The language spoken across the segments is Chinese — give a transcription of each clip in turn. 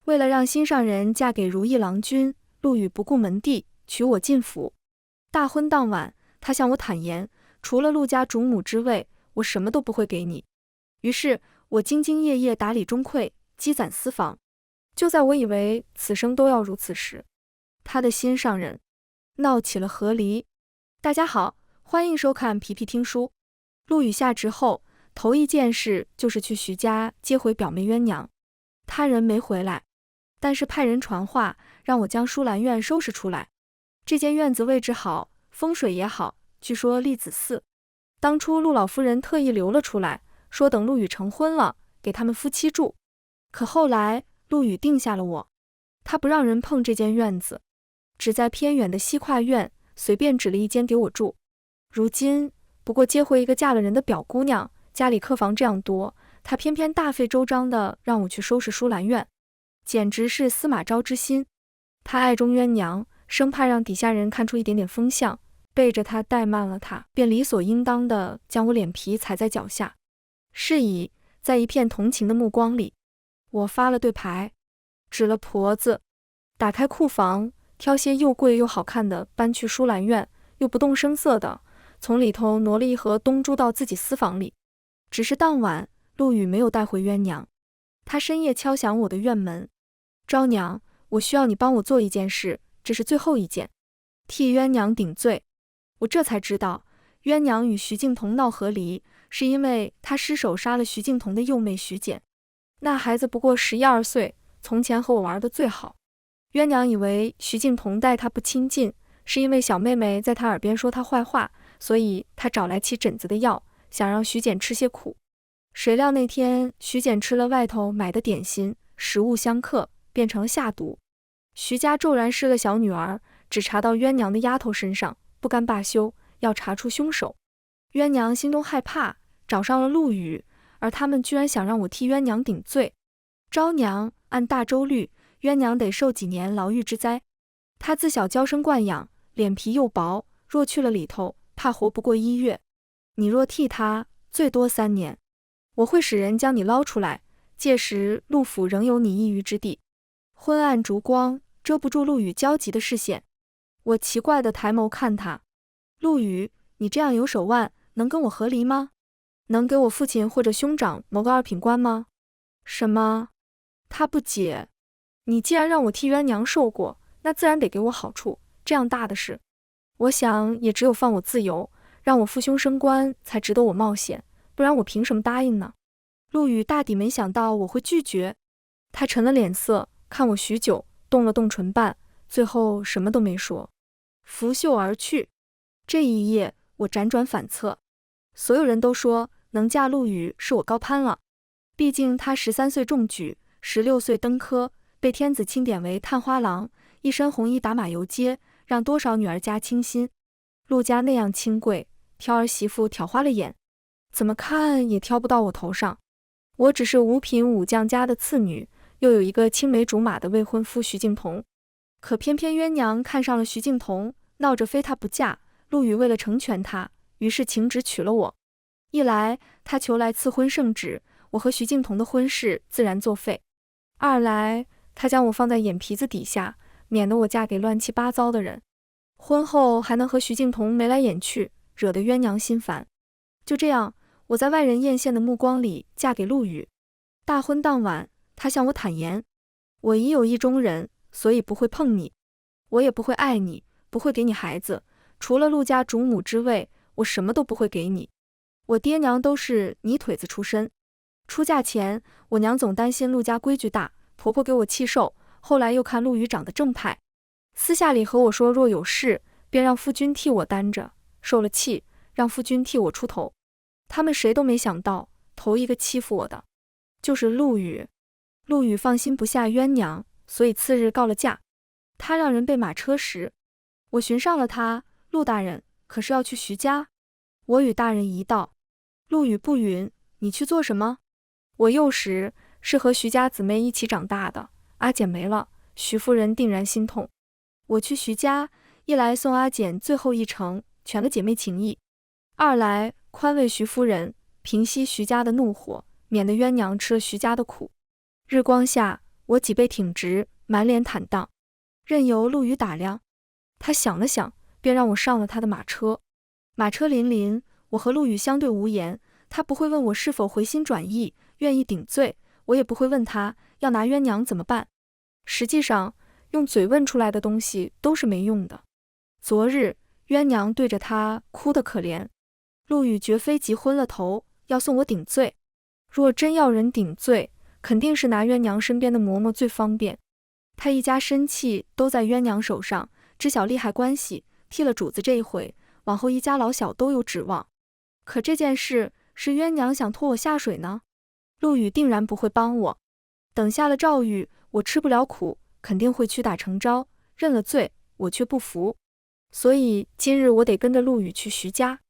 为了让心上人嫁给如意郎君，陆羽不顾门第，娶我进府。大婚当晚，他向我坦言，除了陆家主母之位，我什么都不会给你。于是我兢兢业业打理钟馗，积攒私房。就在我以为此生都要如此时，他的心上人闹起了和离。大家好，欢迎收看皮皮听书。陆羽下职后，头一件事就是去徐家接回表妹鸳鸯。他人没回来，但是派人传话，让我将舒兰院收拾出来。这间院子位置好，风水也好，据说立子嗣。当初陆老夫人特意留了出来，说等陆羽成婚了，给他们夫妻住。可后来陆羽定下了我，他不让人碰这间院子，只在偏远的西跨院随便指了一间给我住。如今不过接回一个嫁了人的表姑娘，家里客房这样多，他偏偏大费周章的让我去收拾舒兰院，简直是司马昭之心。他爱中鸳鸯，生怕让底下人看出一点点风向，背着他怠慢了他，便理所应当的将我脸皮踩在脚下。是以在一片同情的目光里，我发了对牌，指了婆子，打开库房，挑些又贵又好看的搬去舒兰院，又不动声色的从里头挪了一盒东珠到自己私房里。只是当晚陆羽没有带回鸳鸯，他深夜敲响我的院门，昭娘，我需要你帮我做一件事，这是最后一件，替鸳鸯顶罪。我这才知道，鸳鸯与徐敬同闹和离，是因为他失手杀了徐敬同的幼妹徐简。那孩子不过11、12岁，从前和我玩得最好。鸳鸯以为徐敬同待她不亲近，是因为小妹妹在她耳边说她坏话，所以她找来起疹子的药，想让徐简吃些苦。谁料那天徐简吃了外头买的点心，食物相克，变成了下毒。徐家骤然失了小女儿，只查到鸳鸯的丫头身上，不甘罢休，要查出凶手。鸳鸯心中害怕，找上了陆羽，而他们居然想让我替鸳鸯顶罪。昭娘，按大周律，鸳鸯得受几年牢狱之灾。她自小娇生惯养，脸皮又薄，若去了里头，怕活不过1月。你若替她，最多3年。我会使人将你捞出来，届时陆府仍有你一隅之地。昏暗烛光遮不住陆羽焦急的视线，我奇怪的抬眸看他。陆羽，你这样有手腕，能跟我和离吗？能给我父亲或者兄长谋个2品官吗？什么？他不解。你既然让我替鸳鸯受过，那自然得给我好处，这样大的事，我想也只有放我自由，让我父兄升官才值得我冒险，不然我凭什么答应呢？陆羽大抵没想到我会拒绝，他沉了脸色，看我许久，动了动唇瓣，最后什么都没说，拂袖而去。这一夜我辗转反侧，所有人都说能嫁陆羽是我高攀了，毕竟他13岁中举，16岁登科，被天子钦点为探花郎，一身红衣打马游街，让多少女儿家倾心。陆家那样清贵，挑儿媳妇挑花了眼，怎么看也挑不到我头上。我只是5品武将家的次女，又有一个青梅竹马的未婚夫徐敬同。可偏偏鸳鸯看上了徐敬同，闹着非他不嫁。陆羽为了成全他，于是请旨娶了我。一来他求来赐婚圣旨，我和徐敬同的婚事自然作废；二来他将我放在眼皮子底下，免得我嫁给乱七八糟的人，婚后还能和徐敬同眉来眼去，惹得鸳鸯心烦。就这样，我在外人艳羡的目光里嫁给陆羽。大婚当晚，他向我坦言，我已有意中人，所以不会碰你，我也不会爱你，不会给你孩子，除了陆家主母之位，我什么都不会给你。我爹娘都是泥腿子出身，出嫁前我娘总担心陆家规矩大，婆婆给我气受，后来又看陆羽长得正派，私下里和我说若有事便让夫君替我担着，受了气让夫君替我出头。他们谁都没想到，头一个欺负我的就是陆羽。陆羽放心不下鸳鸯，所以次日告了假。他让人备马车时，我寻上了他，陆大人可是要去徐家？我与大人一道。陆羽不允，你去做什么？我幼时是和徐家姊妹一起长大的，阿简没了，徐夫人定然心痛。我去徐家，一来送阿简最后一程，全了姐妹情谊；二来宽慰徐夫人，平息徐家的怒火，免得鸳鸯吃了徐家的苦。日光下，我脊背挺直，满脸坦荡，任由陆羽打量。他想了想，便让我上了他的马车。马车辚辚，我和陆羽相对无言。他不会问我是否回心转意，愿意顶罪，我也不会问他要拿冤娘怎么办。实际上，用嘴问出来的东西都是没用的。昨日，冤娘对着他哭得可怜，陆羽绝非急昏了头，要送我顶罪。若真要人顶罪，肯定是拿冤娘身边的嬷嬷最方便。他一家身契都在冤娘手上，知晓利害关系，替了主子这一回，往后一家老小都有指望。可这件事是冤娘想拖我下水呢？陆羽定然不会帮我。等下了诏狱，我吃不了苦，肯定会屈打成招，认了罪，我却不服。所以今日我得跟着陆羽去徐家，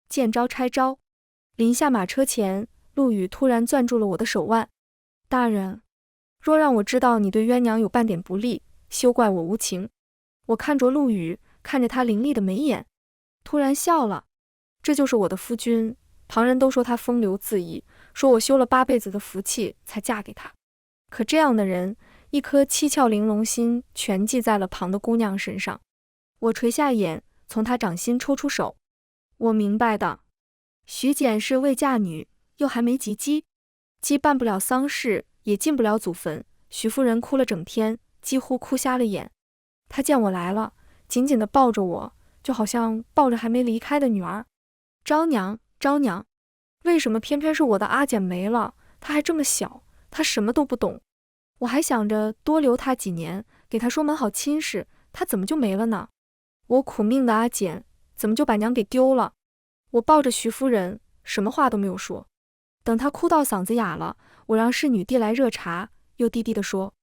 见招拆招。临下马车前，陆羽突然攥住了我的手腕。大人，若让我知道你对冤娘有半点不利，休怪我无情。我看着陆羽，看着他凌厉的眉眼，突然笑了。这就是我的夫君，旁人都说他风流恣意，说我修了8辈子的福气才嫁给他。可这样的人，一颗七窍玲珑心全系在了旁的姑娘身上。我垂下眼，从他掌心抽出手。我明白的，徐简是未嫁女，又还没及笄，既办不了丧事，也进不了祖坟。徐夫人哭了整天，几乎哭瞎了眼。她见我来了，紧紧地抱着我，就好像抱着还没离开的女儿。招娘，招娘，为什么偏偏是我的阿简没了？她还这么小，她什么都不懂。我还想着多留她几年，给她说门好亲事，她怎么就没了呢？我苦命的阿简，怎么就把娘给丢了？我抱着徐夫人，什么话都没有说。等她哭到嗓子哑了，我让侍女递来热茶，又低低地说：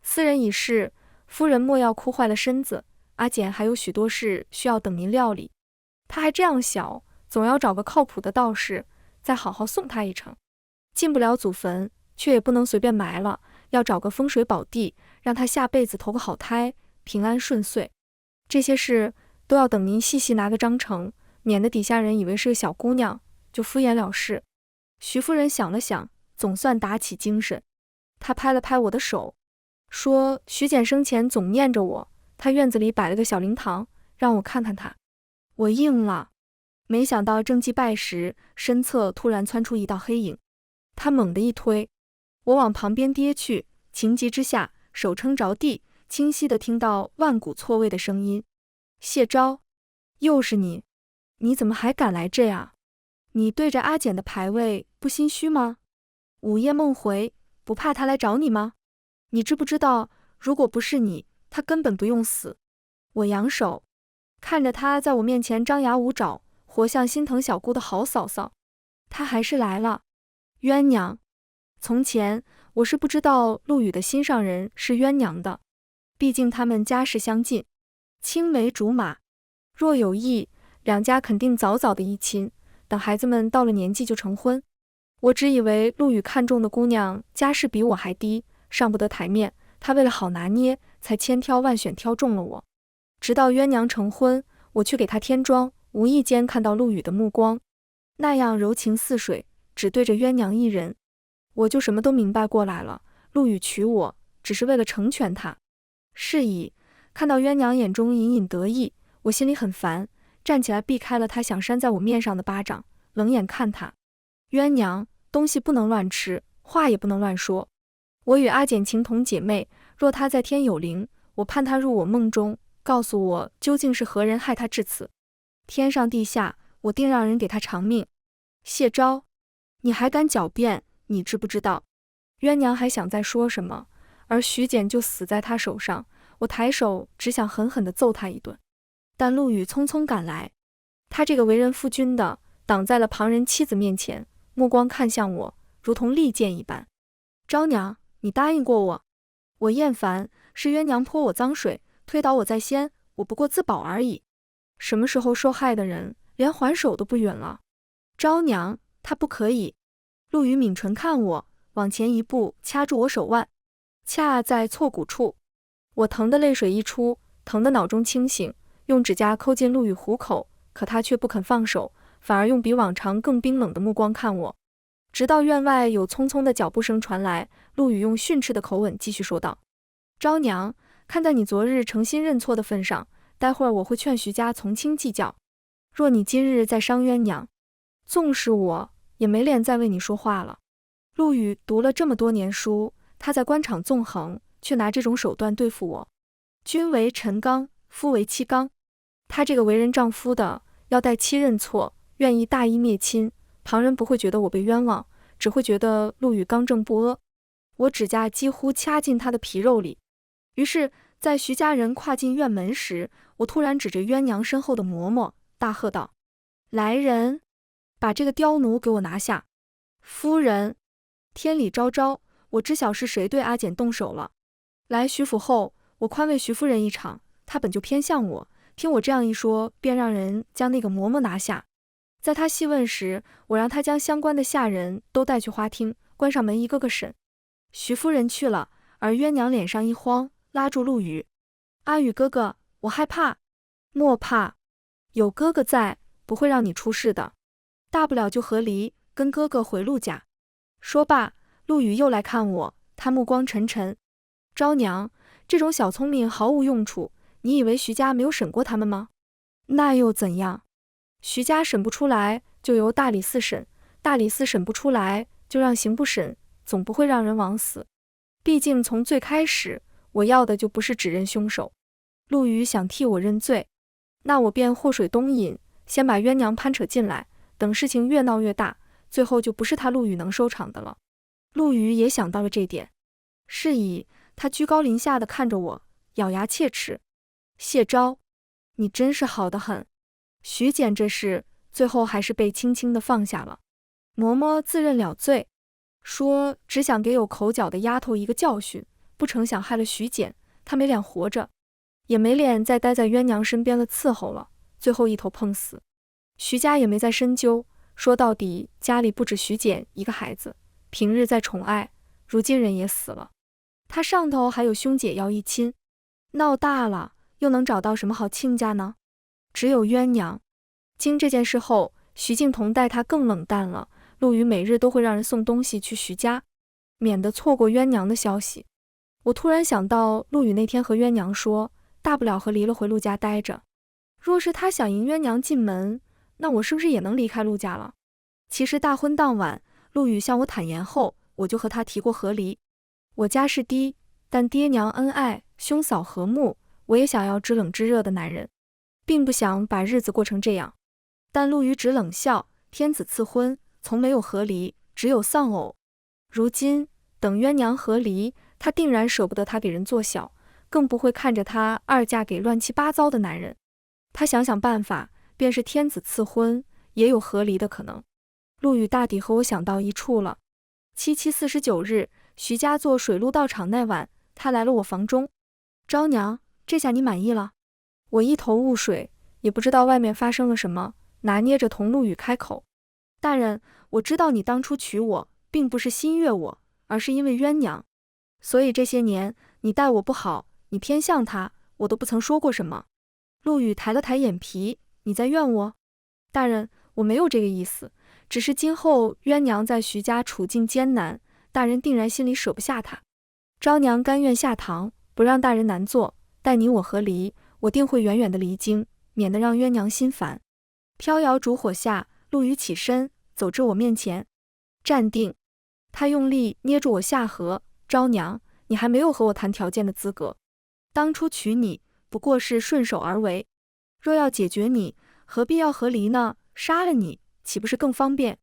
私人已逝，夫人莫要哭坏了身子，阿简还有许多事需要等您料理。她还这样小，总要找个靠谱的道士，再好好送她一程。进不了祖坟，却也不能随便埋了，要找个风水宝地，让她下辈子投个好胎，平安顺遂。这些事都要等您细细拿个章程，免得底下人以为是个小姑娘，就敷衍了事。徐夫人想了想，总算打起精神。她拍了拍我的手，说徐简生前总念着我，他院子里摆了个小灵堂，让我看看他。我应了。没想到正祭拜时，身侧突然窜出一道黑影，他猛地一推，我往旁边跌去，情急之下手撑着地，清晰地听到万古错位的声音：谢昭，又是你，你怎么还敢来这样？你对着阿简的牌位不心虚吗？午夜梦回，不怕他来找你吗？你知不知道，如果不是你，他根本不用死。我扬手，看着他在我面前张牙舞爪，活像心疼小姑的好嫂嫂。他还是来了。冤娘，从前我是不知道陆羽的心上人是冤娘的，毕竟他们家世相近，青梅竹马，若有意，两家肯定早早的一亲，等孩子们到了年纪就成婚。我只以为陆羽看中的姑娘家世比我还低，上不得台面，他为了好拿捏，才千挑万选挑中了我。直到冤娘成婚，我去给她添妆，无意间看到陆羽的目光，那样柔情似水，只对着冤娘一人，我就什么都明白过来了。陆羽娶我，只是为了成全他。是以，看到冤娘眼中隐隐得意，我心里很烦，站起来避开了他想扇在我面上的巴掌，冷眼看他。冤娘，东西不能乱吃，话也不能乱说。我与阿简情同姐妹，若他在天有灵，我盼他入我梦中，告诉我究竟是何人害他至此。天上地下，我定让人给他偿命。谢昭，你还敢狡辩？你知不知道？冤娘还想再说什么，而徐简就死在他手上。我抬手只想狠狠地揍他一顿，但陆羽匆匆赶来，他这个为人夫君的挡在了旁人妻子面前，目光看向我，如同利剑一般。昭娘，你答应过我。我厌烦，是冤娘泼我脏水，推倒我在先，我不过自保而已。什么时候受害的人连还手都不允了？昭娘，他不可以。陆羽抿唇看我，往前一步，掐住我手腕，掐在挫骨处。我疼得泪水一出，疼得脑中清醒，用指甲抠进陆羽虎口，可他却不肯放手，反而用比往常更冰冷的目光看我。直到院外有匆匆的脚步声传来，陆羽用训斥的口吻继续说道：昭娘，看在你昨日诚心认错的份上，待会儿我会劝徐家从轻计较。若你今日再伤鸳鸯，纵使我也没脸再为你说话了。陆羽读了这么多年书，他在官场纵横，却拿这种手段对付我。君为臣纲，夫为妻纲。他这个为人丈夫的，要代妻认错，愿意大义灭亲，旁人不会觉得我被冤枉，只会觉得陆羽刚正不阿。我指甲几乎掐进他的皮肉里。于是在徐家人跨进院门时，我突然指着鸳鸯身后的嬷嬷大喝道：来人，把这个刁奴给我拿下！夫人，天理昭昭，我知晓是谁对阿简动手了。来徐府后，我宽慰徐夫人一场，她本就偏向我，听我这样一说，便让人将那个嬷嬷拿下。在她细问时，我让她将相关的下人都带去花厅，关上门一个个审。徐夫人去了，而鸳鸯脸上一慌，拉住陆羽：阿羽哥哥，我害怕。莫怕，有哥哥在，不会让你出事的，大不了就和离，跟哥哥回陆家。说罢，陆羽又来看我，他目光沉沉。昭娘，这种小聪明毫无用处，你以为徐家没有审过他们吗？那又怎样？徐家审不出来，就由大理寺审，大理寺审不出来，就让刑部审，总不会让人枉死。毕竟从最开始，我要的就不是指认凶手。陆羽想替我认罪，那我便祸水东引，先把鸳鸯攀扯进来，等事情越闹越大，最后就不是他陆羽能收场的了。陆羽也想到了这点，是以他居高临下的看着我，咬牙切齿：谢昭，你真是好得很。徐简这事最后还是被轻轻的放下了。嬷嬷自认了罪，说只想给有口角的丫头一个教训，不成想害了徐简，她没脸活着，也没脸再待在鸳鸯身边的伺候了，最后一头碰死。徐家也没再深究，说到底家里不止徐简一个孩子，平日在宠爱，如今人也死了，他上头还有兄姐要一亲，闹大了又能找到什么好亲家呢？只有鸳鸯。经这件事后，徐敬彤待他更冷淡了，陆羽每日都会让人送东西去徐家，免得错过鸳鸯的消息。我突然想到陆羽那天和鸳鸯说，大不了和离了回陆家待着，若是他想迎鸳鸯进门，那我是不是也能离开陆家了？其实大婚当晚，陆羽向我坦言后，我就和他提过和离。我家是低，但爹娘恩爱，兄嫂和睦，我也想要知冷知热的男人，并不想把日子过成这样。但陆羽只冷笑，天子赐婚，从没有和离，只有丧偶。如今等鸳鸯和离，他定然舍不得他给人做小，更不会看着他二嫁给乱七八糟的男人。他想想办法，便是天子赐婚，也有和离的可能。陆羽大抵和我想到一处了。7/7/49日，徐家做水陆道场那晚，他来了我房中。昭娘，这下你满意了？我一头雾水，也不知道外面发生了什么，拿捏着同陆羽开口：大人，我知道你当初娶我，并不是心悦我，而是因为鸳鸯。所以这些年你待我不好，你偏向他，我都不曾说过什么。陆羽抬了抬眼皮：你在怨我？大人，我没有这个意思，只是今后鸳鸯在徐家处境艰难，大人定然心里舍不下她。昭娘甘愿下堂，不让大人难做，待你我和离，我定会远远的离京，免得让鸳鸯心烦。飘摇烛火下，陆羽起身走至我面前，站定。他用力捏住我下颌：昭娘，你还没有和我谈条件的资格。当初娶你不过是顺手而为，若要解决你，何必要和离呢？杀了你岂不是更方便？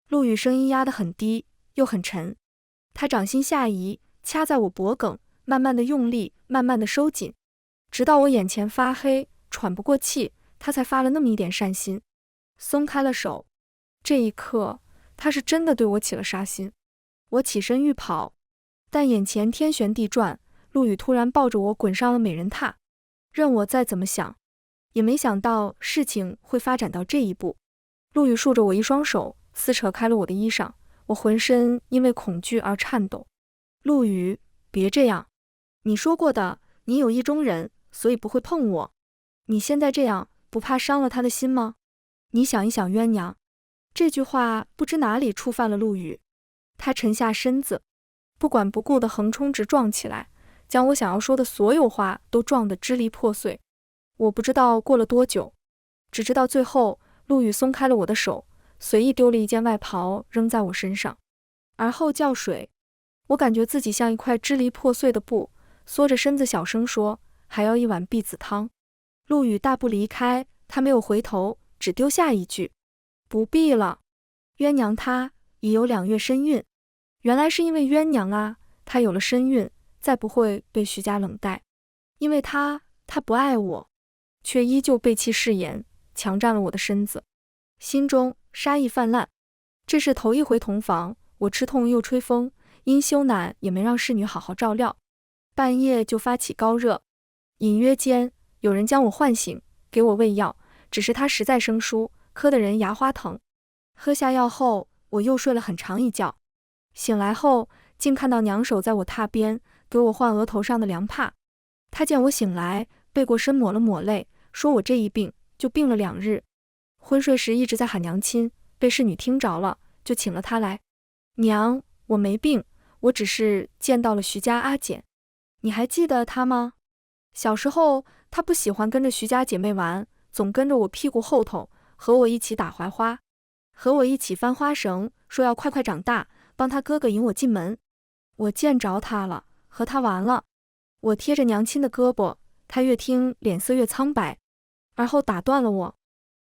陆羽声音压得很低又很沉，他掌心下移，掐在我脖颈，慢慢的用力，慢慢的收紧，直到我眼前发黑，喘不过气，他才发了那么一点善心，松开了手。这一刻，他是真的对我起了杀心。我起身欲跑，但眼前天旋地转，陆羽突然抱着我滚上了美人榻。任我再怎么想，也没想到事情会发展到这一步。陆羽束着我一双手，撕扯开了我的衣裳，我浑身因为恐惧而颤抖。陆羽，别这样，你说过的，你有意中人，所以不会碰我。你现在这样，不怕伤了他的心吗？你想一想鸳鸯，这句话不知哪里触犯了陆羽，他沉下身子，不管不顾地横冲直撞起来，将我想要说的所有话都撞得支离破碎。我不知道过了多久，只知道最后陆羽松开了我的手，随意丢了一件外袍扔在我身上，而后叫水。我感觉自己像一块支离破碎的布，缩着身子小声说，还要一碗碧子汤。陆羽大步离开，他没有回头，只丢下一句，不必了。冤娘她已有2月身孕，原来是因为冤娘啊，她有了身孕，再不会被徐家冷待，因为她不爱我，却依旧背弃誓言，强占了我的身子，心中杀意泛滥。这是头一回同房，我吃痛又吹风，因羞赧也没让侍女好好照料，半夜就发起高热，隐约间有人将我唤醒，给我喂药，只是他实在生疏，磕得人牙花疼。喝下药后，我又睡了很长一觉，醒来后竟看到娘手在我榻边，给我换额头上的凉帕。他见我醒来，背过身抹了抹泪，说我这一病就病了2日。昏睡时一直在喊娘亲，被侍女听着了，就请了她来。娘，我没病，我只是见到了徐家阿简。你还记得她吗？小时候她不喜欢跟着徐家姐妹玩，总跟着我屁股后头，和我一起打槐花，和我一起翻花绳，说要快快长大，帮她哥哥引我进门。我见着她了，和她玩了。我贴着娘亲的胳膊，她越听脸色越苍白，而后打断了我。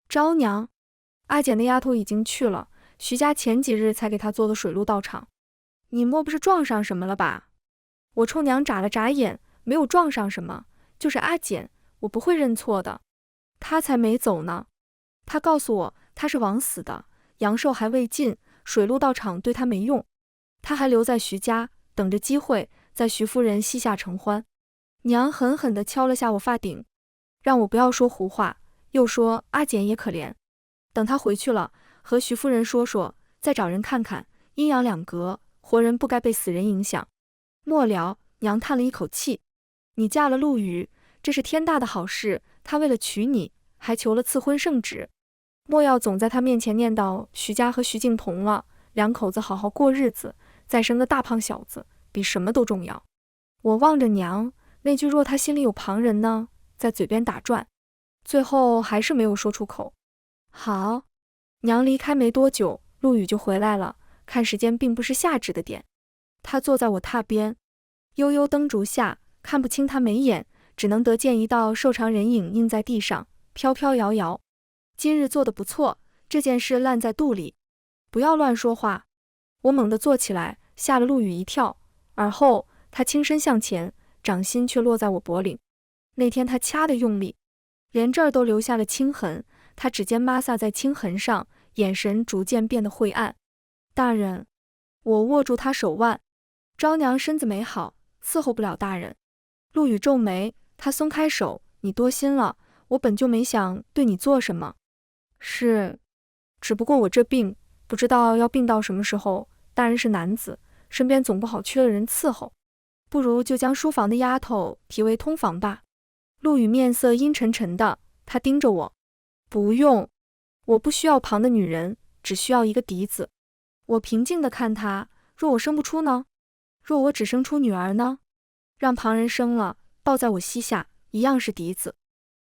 招娘，阿简那丫头已经去了，徐家前几日才给她做的水陆道场。你莫不是撞上什么了吧？我冲娘眨了眨眼，没有撞上什么，就是阿简，我不会认错的。她才没走呢。她告诉我，她是枉死的，阳寿还未尽，水陆道场对她没用，她还留在徐家，等着机会在徐夫人膝下承欢。娘狠狠地敲了下我发顶，让我不要说胡话，又说阿简也可怜，等她回去了，和徐夫人说说，再找人看看，阴阳两隔，活人不该被死人影响。末了，娘叹了一口气，你嫁了陆羽，这是天大的好事，他为了娶你，还求了赐婚圣旨，莫要总在他面前念叨徐家和徐敬同了，2口子好好过日子，再生个大胖小子，比什么都重要。我望着娘，那句若他心里有旁人呢，在嘴边打转，最后还是没有说出口。好。娘离开没多久，陆羽就回来了，看时间并不是下旨的点。他坐在我榻边，悠悠灯烛下，看不清他眉眼，只能得见一道瘦长人影印在地上，飘飘摇摇。今日做得不错，这件事烂在肚里，不要乱说话。我猛地坐起来，吓了陆羽一跳，而后他轻身向前，掌心却落在我脖领。那天他掐得用力，连这儿都留下了青痕，他指尖抹撒在青痕上，眼神逐渐变得晦暗。大人，我握住他手腕，招娘身子没好，伺候不了大人。陆羽皱眉，他松开手，你多心了，我本就没想对你做什么。是，只不过我这病，不知道要病到什么时候，大人是男子，身边总不好缺了人伺候，不如就将书房的丫头提为通房吧。陆羽面色阴沉沉的，他盯着我，不用，我不需要旁的女人，只需要一个嫡子。我平静地看他，若我生不出呢？若我只生出女儿呢？让旁人生了，抱在我膝下，一样是嫡子。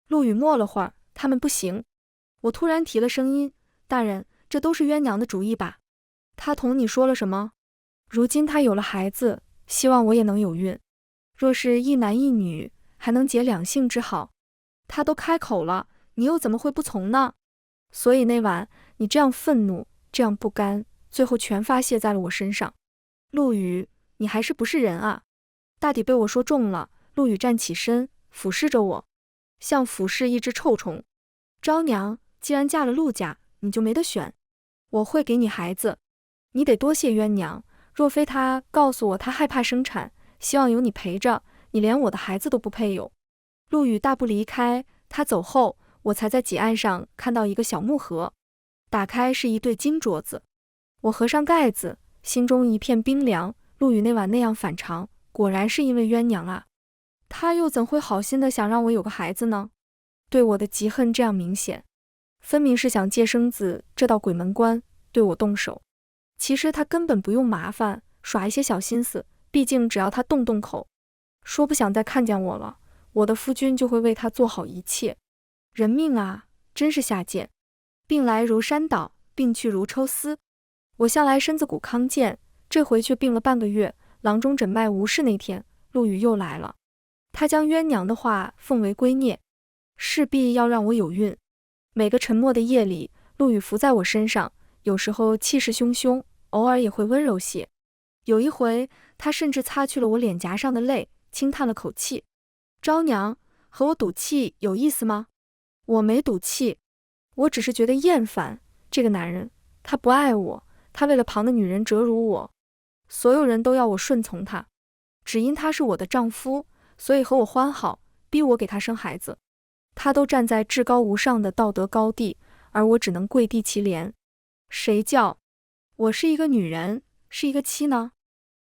陆羽默了会儿，他们不行。我突然提了声音，大人，这都是冤娘的主意吧？他同你说了什么？如今他有了孩子，希望我也能有孕。若是一男一女，还能结2姓之好。他都开口了，你又怎么会不从呢？所以那晚你这样愤怒，这样不甘，最后全发泄在了我身上。陆羽，你还是不是人啊？大抵被我说中了。陆羽站起身，俯视着我，像俯视一只臭虫。招娘，既然嫁了陆家，你就没得选。我会给你孩子，你得多谢冤娘。若非她告诉我她害怕生产，希望有你陪着，你连我的孩子都不配有。陆羽大步离开，他走后，我才在几案上看到一个小木盒，打开是一对金镯子。我合上盖子，心中一片冰凉。陆羽那晚那样反常，果然是因为冤娘啊！他又怎会好心的想让我有个孩子呢？对我的嫉恨这样明显，分明是想借生子这道鬼门关对我动手。其实他根本不用麻烦，耍一些小心思，毕竟只要他动动口，说不想再看见我了，我的夫君就会为他做好一切。人命啊，真是下贱！病来如山倒，病去如抽丝。我向来身子骨康健，这回却病了半个月。郎中诊脉无事那天，陆羽又来了。他将冤娘的话奉为圭臬，势必要让我有孕。每个沉默的夜里，陆羽伏在我身上，有时候气势汹汹，偶尔也会温柔些。有一回，他甚至擦去了我脸颊上的泪，轻叹了口气：“昭娘，和我赌气有意思吗？”我没赌气，我只是觉得厌烦。这个男人，他不爱我，他为了旁的女人折辱我，所有人都要我顺从他，只因他是我的丈夫，所以和我欢好，逼我给他生孩子。他都站在至高无上的道德高地，而我只能跪地乞怜。谁叫我是一个女人，是一个妻呢？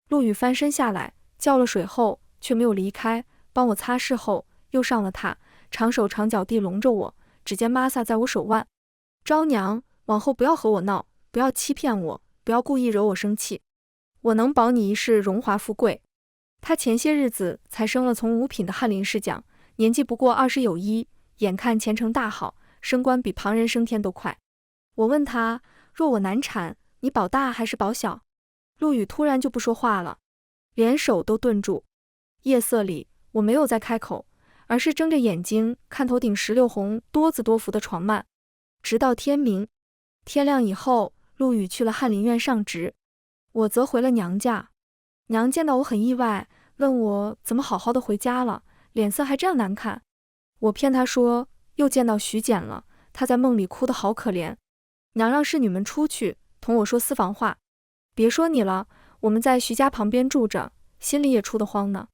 陆羽翻身下来，叫了水后，却没有离开，帮我擦拭后，又上了榻，长手长脚地笼着我，指尖摩挲在我手腕。昭娘，往后不要和我闹，不要欺骗我，不要故意惹我生气。我能保你一世荣华富贵。他前些日子才升了从五品的翰林侍讲，年纪不过20有1，眼看前程大好，升官比旁人升天都快。我问他，若我难产，你保大还是保小？陆羽突然就不说话了，连手都顿住。夜色里，我没有再开口，而是睁着眼睛看头顶16红多子多福的床幔，直到天明。天亮以后，陆羽去了翰林院上职，我则回了娘家。娘见到我很意外，问我怎么好好的回家了，脸色还这样难看。我骗她说又见到徐简了，她在梦里哭得好可怜。娘让侍女们出去同我说私房话。别说你了，我们在徐家旁边住着，心里也出得慌呢。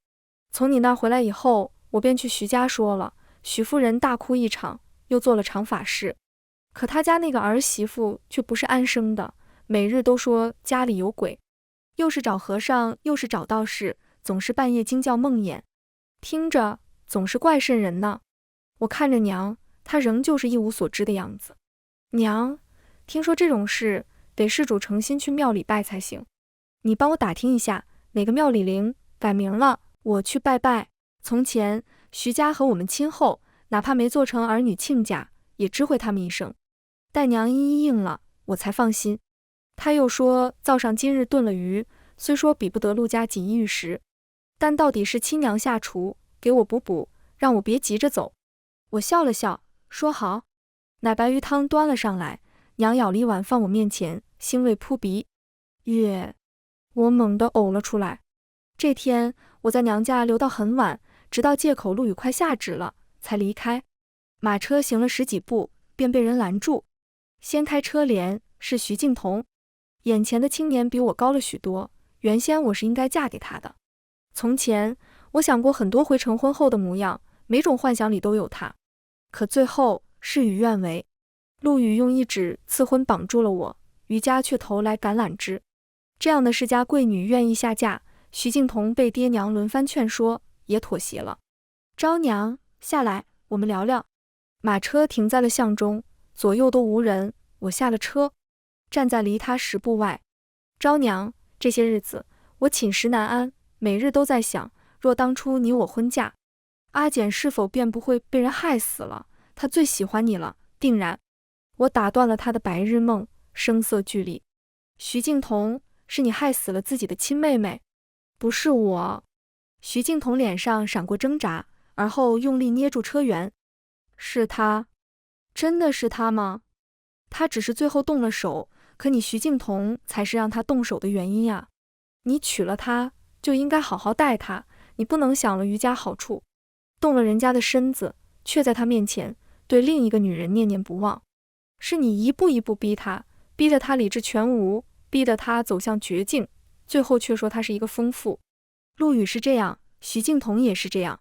从你那儿回来以后，我便去徐家说了，徐夫人大哭一场，又做了场法事。可他家那个儿媳妇却不是安生的，每日都说家里有鬼，又是找和尚，又是找道士，总是半夜惊叫梦魇，听着总是怪瘆人呢。我看着娘，她仍旧是一无所知的样子。娘，听说这种事得事主诚心去庙里拜才行，你帮我打听一下哪个庙里灵，改名了，我去拜拜。从前徐家和我们亲厚，哪怕没做成儿女亲家，也知会他们一声。待娘一应了，我才放心。他又说灶上今日炖了鱼，虽说比不得陆家锦衣玉食，但到底是亲娘下厨，给我补补，让我别急着走。我笑了笑，说好。奶白鱼汤端了上来，娘舀了一碗放我面前，腥味扑鼻。我猛地呕了出来。这天我在娘家留到很晚，直到借口陆羽快下旨了，才离开。马车行了10几步，便被人拦住。掀开车帘，是徐敬同。眼前的青年比我高了许多，原先我是应该嫁给他的。从前我想过很多回成婚后的模样，每种幻想里都有他，可最后事与愿违。陆羽用一纸赐婚绑住了我，余家却投来橄榄枝。这样的世家贵女愿意下嫁，徐敬同被爹娘轮番劝说，也妥协了。昭娘，下来，我们聊聊。马车停在了巷中，左右都无人，我下了车，站在离他10步外。昭娘，这些日子我寝食难安，每日都在想，若当初你我婚嫁，阿简是否便不会被人害死了？他最喜欢你了，定然。我打断了他的白日梦，声色俱厉。徐敬同，是你害死了自己的亲妹妹？不是我。徐敬同脸上闪过挣扎，而后用力捏住车辕。是他。真的是他吗？他只是最后动了手，可你徐敬同才是让他动手的原因呀。你娶了他，就应该好好待他，你不能想了余家好处，动了人家的身子，却在他面前对另一个女人念念不忘。是你一步一步逼他，逼得他理智全无，逼得他走向绝境，最后却说他是一个疯妇。陆羽是这样，徐敬同也是这样。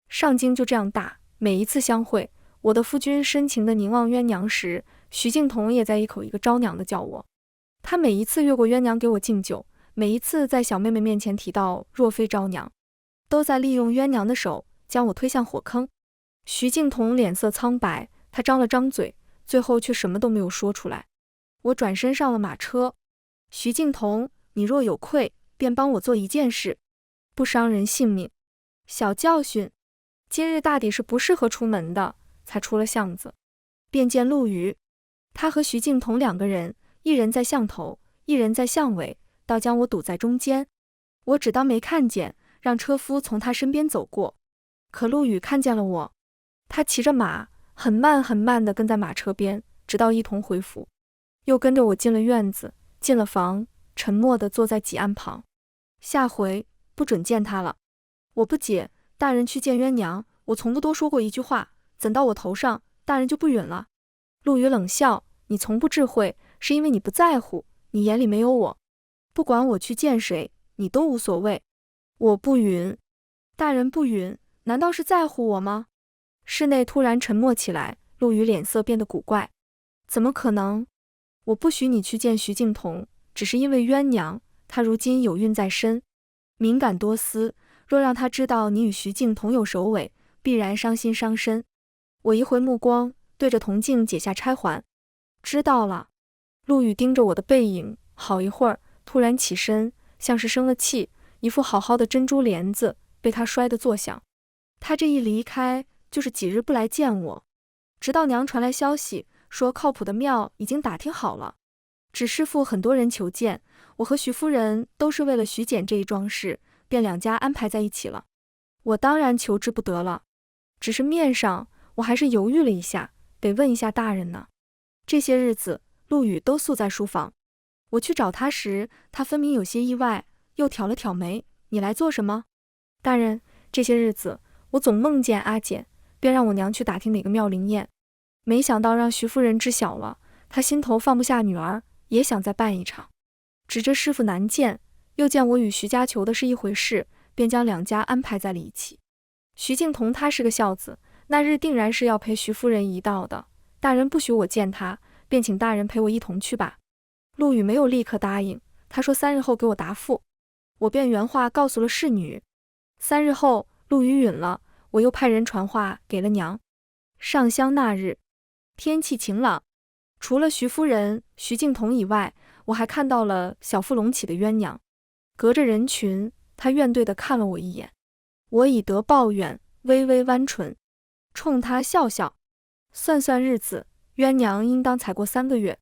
上京就这样大，每一次相会，我的夫君深情的凝望鸳娘时，徐敬同也在一口一个昭娘的叫我。他每一次越过鸳娘给我敬酒，每一次在小妹妹面前提到若非昭娘，都在利用鸳娘的手将我推向火坑。徐敬同脸色苍白，他张了张嘴，最后却什么都没有说出来。我转身上了马车。徐敬同，你若有愧，便帮我做一件事，不伤人性命。小教训，今日大抵是不适合出门的，才出了巷子，便见陆羽。他和徐敬同2个人，一人在巷头，一人在巷尾，倒将我堵在中间。我只当没看见，让车夫从他身边走过。可陆羽看见了我，他骑着马，很慢很慢地跟在马车边，直到一同回府，又跟着我进了院子，进了房，沉默地坐在几案旁。下回不准见他了。我不解，大人去见鸳鸯，我从不多说过一句话，怎到我头上，大人就不允了？陆羽冷笑，你从不智慧，是因为你不在乎，你眼里没有我。不管我去见谁，你都无所谓。我不允。大人不允，难道是在乎我吗？室内突然沉默起来，陆羽脸色变得古怪。怎么可能？我不许你去见徐敬同，只是因为鸳鸯，她如今有孕在身，敏感多思，若让她知道你与徐敬同有首尾，必然伤心伤身。我一回目光，对着铜镜解下钗环。知道了。陆羽盯着我的背影，好一会儿，突然起身，像是生了气，一副好好的珍珠帘子被他摔得作响。他这一离开，就是几日不来见我，直到娘传来消息，说靠谱的庙已经打听好了，只师傅很多人求见，我和徐夫人都是为了徐简这一桩事，便2家安排在一起了。我当然求之不得了，只是面上我还是犹豫了一下，得问一下大人呢。这些日子陆羽都宿在书房，我去找他时，他分明有些意外，又挑了挑眉，你来做什么？大人，这些日子我总梦见阿简，便让我娘去打听哪个庙灵验，没想到让徐夫人知晓了，她心头放不下女儿，也想再办一场。指着师傅难见，又见我与徐家求的是一回事，便将2家安排在了一起。徐敬同他是个孝子，那日定然是要陪徐夫人一道的，大人不许我见他，便请大人陪我一同去吧。陆羽没有立刻答应，他说3日后给我答复，我便原话告诉了侍女。3日后，陆羽允了，我又派人传话给了娘。上香那日，天气晴朗，除了徐夫人、徐敬同以外，我还看到了小腹隆起的鸳鸯。隔着人群，她怨怼地看了我一眼，我以德报怨，微微弯唇，冲她笑笑。算算日子，鸳鸯应当才过3个月，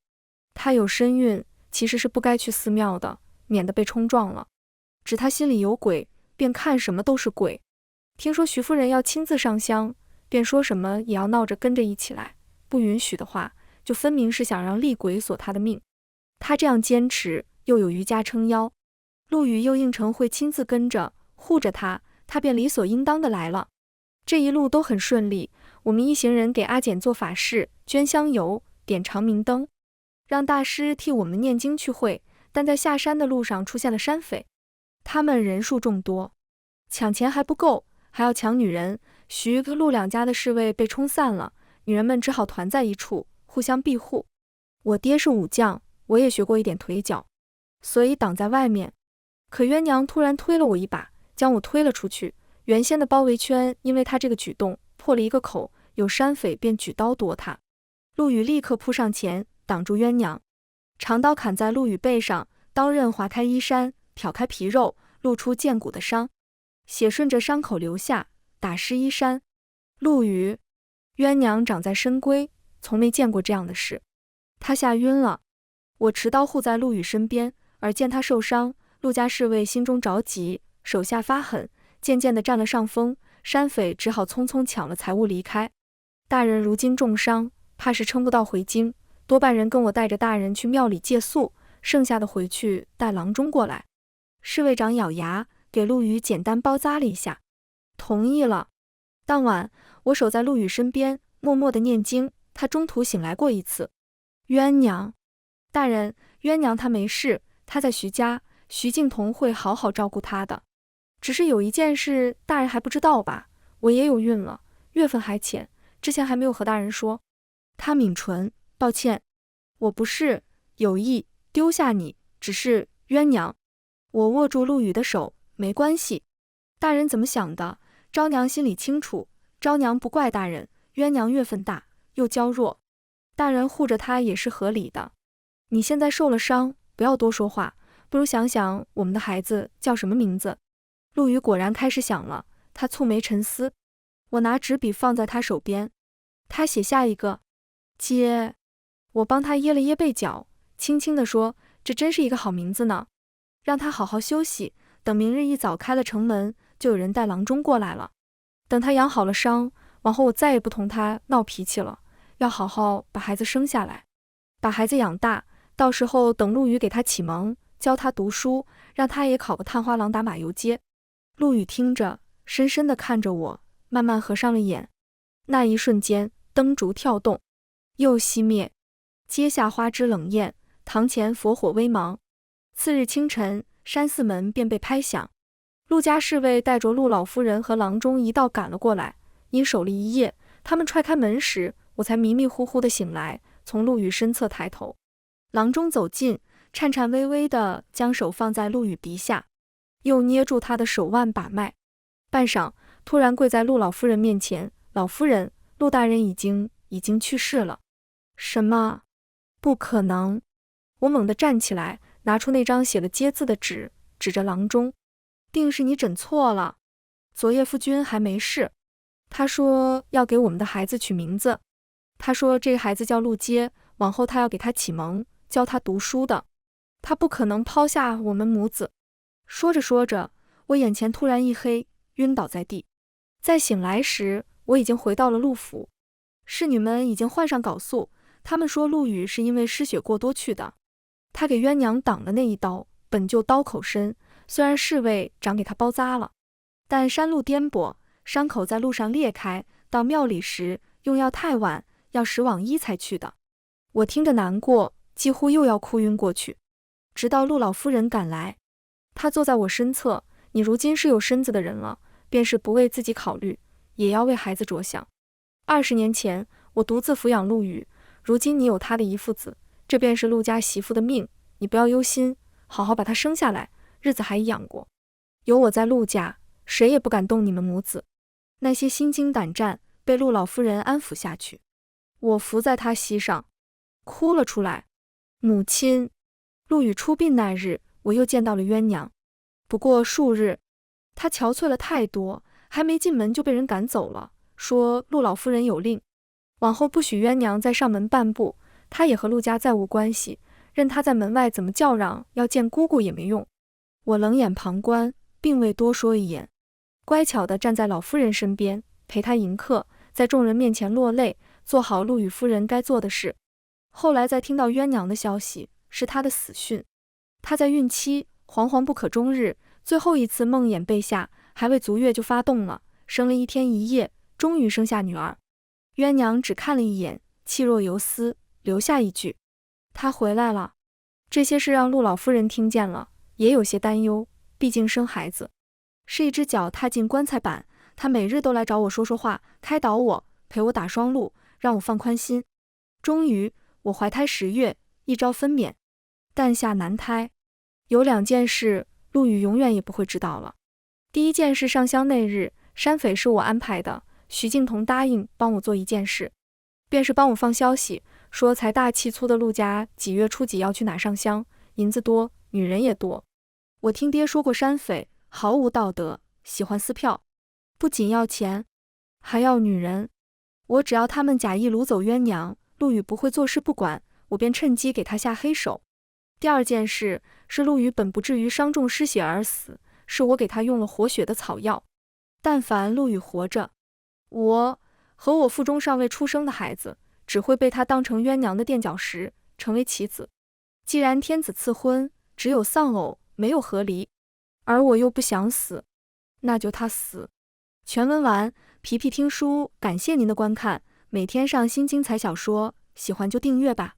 她有身孕，其实是不该去寺庙的，免得被冲撞了。只她心里有鬼，便看什么都是鬼。听说徐夫人要亲自上香，便说什么也要闹着跟着一起来，不允许的话，就分明是想让厉鬼索她的命。她这样坚持，又有瑜伽撑腰，陆羽又应承会亲自跟着护着她，她便理所应当的来了。这一路都很顺利，我们一行人给阿简做法事，捐香油，点长明灯，让大师替我们念经去会。但在下山的路上出现了山匪，他们人数众多，抢钱还不够，还要抢女人。徐陆2家的侍卫被冲散了，女人们只好团在一处，互相庇护。我爹是武将，我也学过一点腿脚，所以挡在外面。可鸳鸯突然推了我一把，将我推了出去。原先的包围圈因为他这个举动破了一个口，有山匪便举刀夺他。陆羽立刻扑上前挡住鸳鸯，长刀砍在陆羽背上，刀刃划开衣衫，挑开皮肉，露出见骨的伤，血顺着伤口流下，打湿衣衫。陆羽，鸳鸯长在深闺，从没见过这样的事，他吓晕了。我持刀护在陆羽身边，而见他受伤，陆家侍卫心中着急，手下发狠，渐渐地占了上风，山匪只好匆匆抢了财物离开。大人如今重伤，怕是撑不到回京，多半人跟我带着大人去庙里借宿，剩下的回去带郎中过来。侍卫长咬牙，给陆羽简单包扎了一下，同意了。当晚，我守在陆羽身边，默默地念经，他中途醒来过一次。鸳鸯，大人，鸳鸯她没事，她在徐家，徐敬同会好好照顾她的。只是有一件事，大人还不知道吧？我也有孕了，月份还浅，之前还没有和大人说。他抿唇，抱歉，我不是有意丢下你，只是鸳鸯。我握住陆羽的手，没关系。大人怎么想的？昭娘心里清楚，昭娘不怪大人，鸳鸯月份大，又娇弱，大人护着她也是合理的。你现在受了伤，不要多说话，不如想想我们的孩子叫什么名字。陆羽果然开始想了，他蹙眉沉思。我拿纸笔放在他手边，他写下一个接。我帮他掖了掖被角，轻轻地说，这真是一个好名字呢，让他好好休息，等明日一早开了城门，就有人带郎中过来了。等他养好了伤，往后我再也不同他闹脾气了，要好好把孩子生下来，把孩子养大，到时候等陆羽给他启蒙，教他读书，让他也考个探花郎打马游街。陆羽听着，深深地看着我，慢慢合上了眼。那一瞬间，灯烛跳动，又熄灭，阶下花枝冷艳，堂前佛火微茫。次日清晨，山寺门便被拍响，陆家侍卫带着陆老夫人和郎中一道赶了过来。因守了一夜，他们踹开门时，我才迷迷糊糊地醒来，从陆羽身侧抬头。郎中走近，颤颤巍巍地将手放在陆羽鼻下，又捏住他的手腕把脉，半晌，突然跪在陆老夫人面前，老夫人，陆大人已经去世了。什么？不可能！我猛地站起来，拿出那张写了接字的纸，指着郎中，定是你诊错了，昨夜夫君还没事，他说要给我们的孩子取名字，他说这个孩子叫陆阶，往后他要给他启蒙，教他读书的，他不可能抛下我们母子。说着说着，我眼前突然一黑，晕倒在地。再醒来时，我已经回到了陆府，侍女们已经换上缟素，他们说陆羽是因为失血过多去的，他给冤娘挡了那一刀，本就刀口深，虽然侍卫长给他包扎了，但山路颠簸，伤口在路上裂开，到庙里时用药太晚，要10往1才去的。我听着难过，几乎又要哭晕过去。直到陆老夫人赶来，她坐在我身侧，你如今是有身子的人了，便是不为自己考虑，也要为孩子着想。20年前我独自抚养陆羽，如今你有他的一父子，这便是陆家媳妇的命，你不要忧心，好好把他生下来，日子还养过。有我在陆家，谁也不敢动你们母子。那些心惊胆战被陆老夫人安抚下去，我伏在她膝上，哭了出来。母亲，陆羽出殡那日，我又见到了冤娘，不过数日，她憔悴了太多，还没进门就被人赶走了，说陆老夫人有令，往后不许冤娘再上门半步，她也和陆家再无关系，任她在门外怎么叫嚷，要见姑姑也没用。我冷眼旁观，并未多说一言，乖巧地站在老夫人身边，陪她迎客，在众人面前落泪，做好陆羽夫人该做的事。后来再听到冤娘的消息，是她的死讯。她在孕期，惶惶不可终日，最后一次梦魇被下，还未足月就发动了，生了1天1夜，终于生下女儿。冤娘只看了一眼，气若游丝，留下一句：她回来了。这些事让陆老夫人听见了，也有些担忧，毕竟生孩子是一只脚踏进棺材板，她每日都来找我说说话，开导我，陪我打双路，让我放宽心。终于我怀胎10月，一朝分娩，诞下男胎。有2件事，陆羽永远也不会知道了。第一件事，上香那日，山匪是我安排的，徐敬彤答应帮我做一件事，便是帮我放消息，说财大气粗的陆家几月初几要去哪上香，银子多，女人也多。我听爹说过，山匪毫无道德，喜欢撕票，不仅要钱，还要女人。我只要他们假意掳走冤娘，陆羽不会坐视不管，我便趁机给他下黑手。第2件事是陆羽本不至于伤重失血而死，是我给他用了活血的草药。但凡陆羽活着，我和我腹中尚未出生的孩子，只会被他当成冤娘的垫脚石，成为棋子。既然天子赐婚，只有丧偶，没有和离，而我又不想死，那就他死。全文完，皮皮听书，感谢您的观看，每天上新精彩小说，喜欢就订阅吧。